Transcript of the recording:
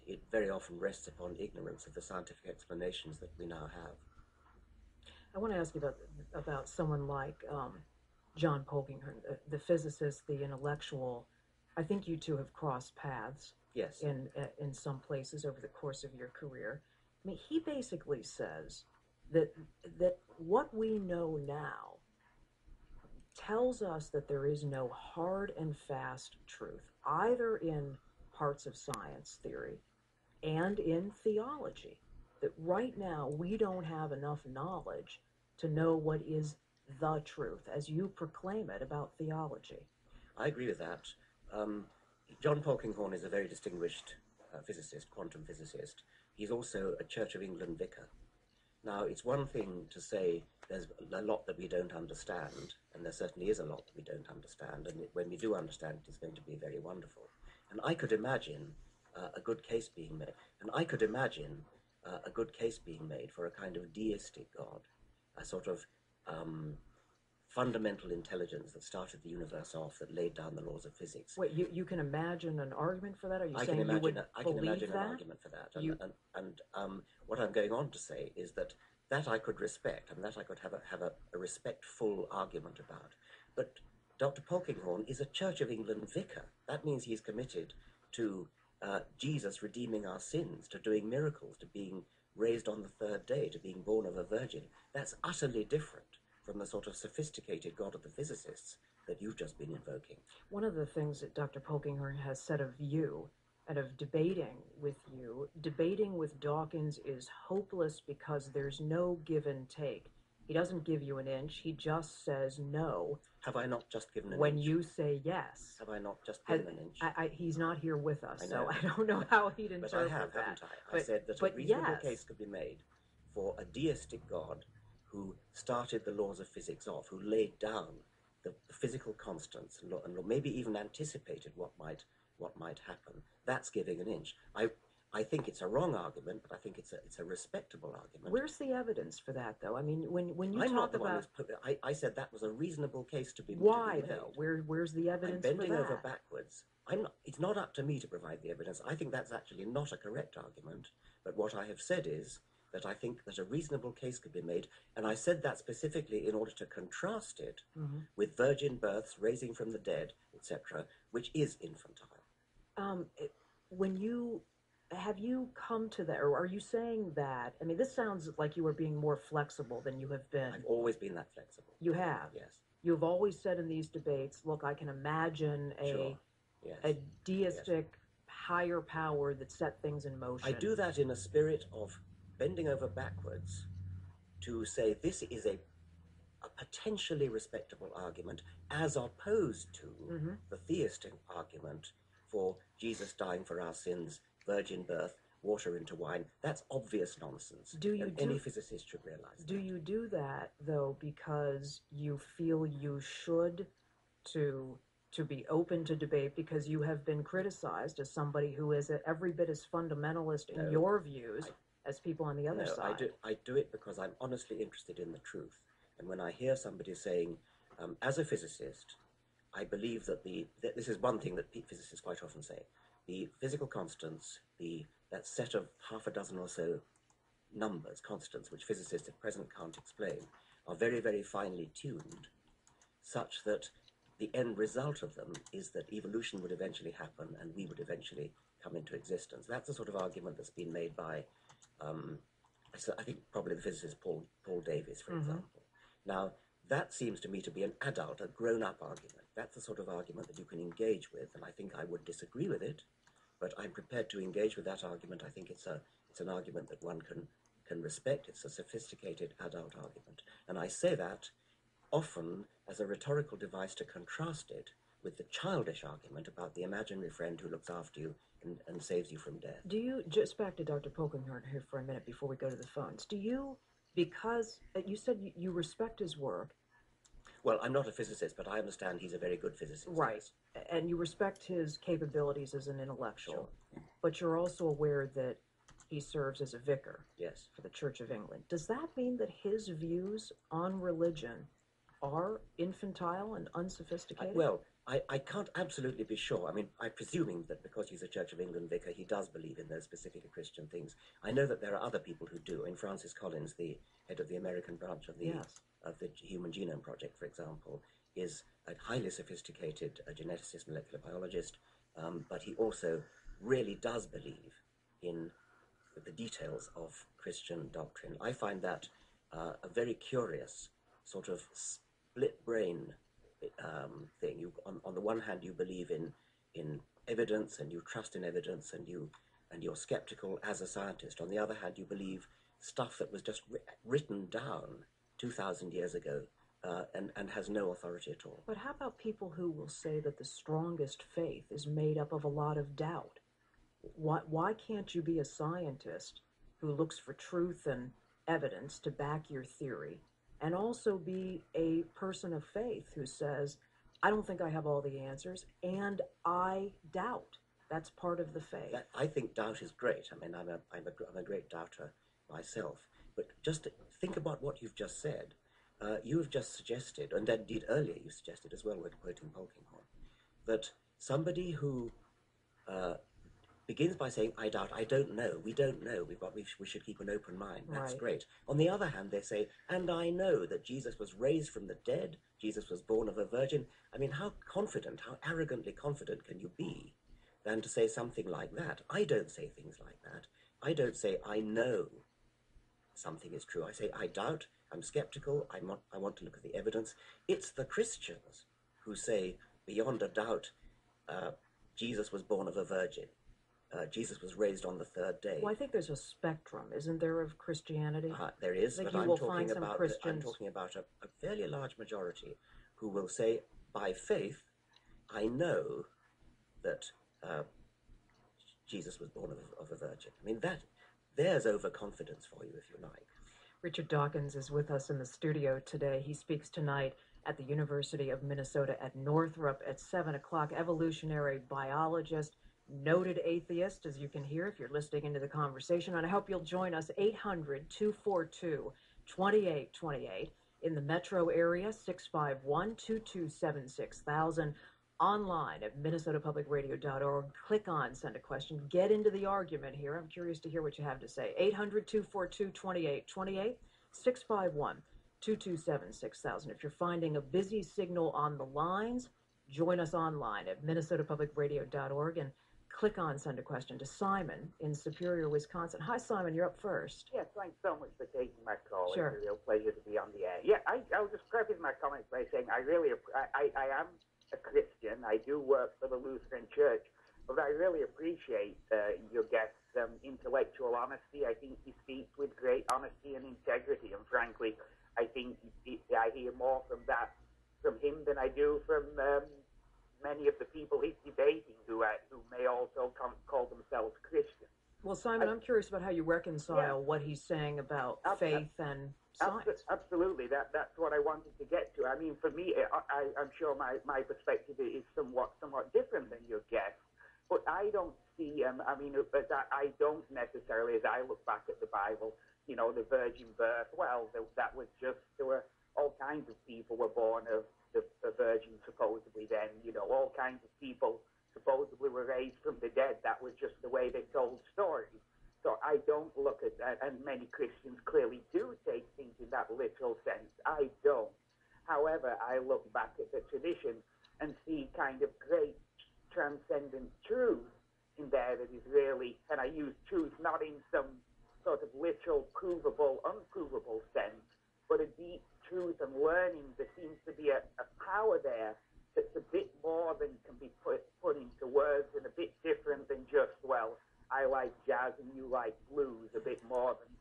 it very often rests upon ignorance of the scientific explanations that we now have. I want to ask you about someone like John Polkinghorne, the physicist, the intellectual. I think you two have crossed paths Yes. in some places over the course of your career. I mean, he basically says that that what we know now tells us that there is no hard and fast truth, either in parts of science theory and in theology. That right now we don't have enough knowledge to know what is the truth, as you proclaim it about theology. I agree with that. Um, John Polkinghorne is a very distinguished physicist, quantum physicist. He's also a Church of England vicar. Now, it's one thing to say there's a lot that we don't understand, and there certainly is a lot that we don't understand, and when we do understand it, it's going to be very wonderful. And I could imagine a good case being made, and I could imagine a good case being made for a kind of deistic God, a sort of fundamental intelligence that started the universe off, that laid down the laws of physics. Wait, you can imagine an argument for that? Are you I saying can you would imagine, I can believe imagine that? an argument for that. You, And what I'm going on to say is that I could respect, and that I could have a respectful argument about. But Dr. Polkinghorne is a Church of England vicar. That means he's committed to Jesus redeeming our sins, to doing miracles, to being raised on the third day, to being born of a virgin. That's utterly different from the sort of sophisticated God of the physicists that you've just been invoking. one of the things that Dr. Polkinghorne has said of you and of debating with Dawkins is hopeless because there's no give and take. He doesn't give you an inch, he just says no. Have I not just given an when inch? you say yes. Have I not just given an inch? He's not here with us, I so know. I don't know how he'd interpret But I have, that. haven't I? I said that a reasonable case could be made for a deistic God who started the laws of physics off, who laid down the physical constants and maybe even anticipated what might happen. That's giving an inch. I think it's a wrong argument, but I think it's a respectable argument. Where's the evidence for that, though? I mean, when you I'm talk not the about one who's I said that was a reasonable case to be why made. though, where's the evidence I'm bending for that? over backwards. It's not up to me to provide the evidence. I think that's actually not a correct argument. But what I have said is that I think that a reasonable case could be made, and I said that specifically in order to contrast it with virgin births, raising from the dead, etc., which is infantile. Have you come to that, or are you saying that? I mean, this sounds like you are being more flexible than you have been. I've always been that flexible. You have? Yes. You've always said in these debates, look, I can imagine a deistic higher power that set things in motion. I do that in a spirit of bending over backwards to say this is a potentially respectable argument as opposed to the theistic argument for Jesus dying for our sins, virgin birth, water into wine. That's obvious nonsense. Any physicist should realize that. Do you do that, though, because you feel you should to be open to debate, because you have been criticized as somebody who is every bit as fundamentalist in your views as people on the other side? I do it because I'm honestly interested in the truth. And when I hear somebody saying, as a physicist, I believe that this is one thing that physicists quite often say, the physical constants, that set of half a dozen or so numbers, constants, which physicists at present can't explain, are very, very finely tuned, such that the end result of them is that evolution would eventually happen and we would eventually come into existence. That's the sort of argument that's been made by, I think probably the physicist Paul Davies, for example. Now, that seems to me to be an adult, a grown-up argument. That's the sort of argument that you can engage with, and I think I would disagree with it, but I'm prepared to engage with that argument. I think it's an argument that one can respect. It's a sophisticated adult argument. And I say that often as a rhetorical device to contrast it with the childish argument about the imaginary friend who looks after you and saves you from death. Do you, just back to Dr. Polkinghorne here for a minute before we go to the phones, do you, because you said you respect his work. Well, I'm not a physicist, but I understand he's a very good physicist. Right. And you respect his capabilities as an intellectual. Sure. But you're also aware that he serves as a vicar for the Church of England. Does that mean that his views on religion are infantile and unsophisticated? Well, I can't absolutely be sure. I mean, I'm presuming that because he's a Church of England vicar, he does believe in those specific Christian things. I know that there are other people who do. In Francis Collins, the head of the American branch of Yes. the Human Genome Project, for example, is a highly sophisticated geneticist, molecular biologist, but he also really does believe in the details of Christian doctrine. I find that a very curious sort of split brain thing. On the one hand, you believe in evidence and you trust in evidence and you're skeptical as a scientist. On the other hand, you believe stuff that was just written down 2,000 years ago and has no authority at all. But how about people who will say that the strongest faith is made up of a lot of doubt? Why can't you be a scientist who looks for truth and evidence to back your theory, and also be a person of faith who says, I don't think I have all the answers, and I doubt? That's part of the faith. I think doubt is great. I mean, I'm a great doubter myself. But just think about what you've just said. You have just suggested, and indeed earlier you suggested as well, with quoting Polkinghorne, that somebody who begins by saying, I doubt, I don't know, we don't know, we should keep an open mind. That's Right. great. On the other hand, they say, and I know that Jesus was raised from the dead, Jesus was born of a virgin. I mean, how confident, how arrogantly confident can you be than to say something like that? I don't say things like that. I don't say, I know something is true. I say, I doubt, I'm skeptical, I want to look at the evidence. It's the Christians who say, beyond a doubt, Jesus was born of a virgin. Jesus was raised on the third day. Well, I think there's a spectrum, isn't there, of Christianity? There is, Like but you I'm will talking find some about Christians. I'm talking about a fairly large majority who will say, by faith, I know that Jesus was born of a virgin. I mean, there's overconfidence for you, if you like. Richard Dawkins is with us in the studio today. He speaks tonight at the University of Minnesota at Northrop at 7 o'clock. Evolutionary biologist, noted atheist, as you can hear if you're listening into the conversation. And I hope you'll join us, 800-242-2828. In the metro area, 651-227-6000. Online at minnesotapublicradio.org. Click on Send a Question. Get into the argument here. I'm curious to hear what you have to say. 800-242-2828, 651-227-6000. If you're finding a busy signal on the lines, join us online at minnesotapublicradio.org and click on Send a Question to Simon in Superior, Wisconsin. Hi, Simon. You're up first. Yes, thanks so much for taking my call. Sure. It's a real pleasure to be on the air. Yeah, I'll just preface my comments by saying I am a Christian. I do work for the Lutheran Church, but I really appreciate your guest's intellectual honesty. I think he speaks with great honesty and integrity, and frankly, I think I hear more from him than I do from many of the people he's debating who may also call themselves Christians. Well, Simon, I'm curious about how you reconcile what he's saying about faith and science. Absolutely. That's what I wanted to get to. I mean, for me, I'm sure my perspective is somewhat different than your guest, but I don't see, I don't necessarily, as I look back at the Bible, the virgin birth, well, that was just, there were all kinds of people were born of the virgin supposedly then, all kinds of people supposedly were raised from the dead. That was just the way they told stories. So I don't look at that, and many Christians clearly do take things in that literal sense. I don't. However, I look back at the tradition and see kind of great transcendent truth in there that is really, and I use truth not in some sort of literal, provable, unprovable sense, but a deep truth and learning. There seems to be a power there that's a bit more than can be put into words, and a bit different than just, well, I like jazz and you like blues, a bit more than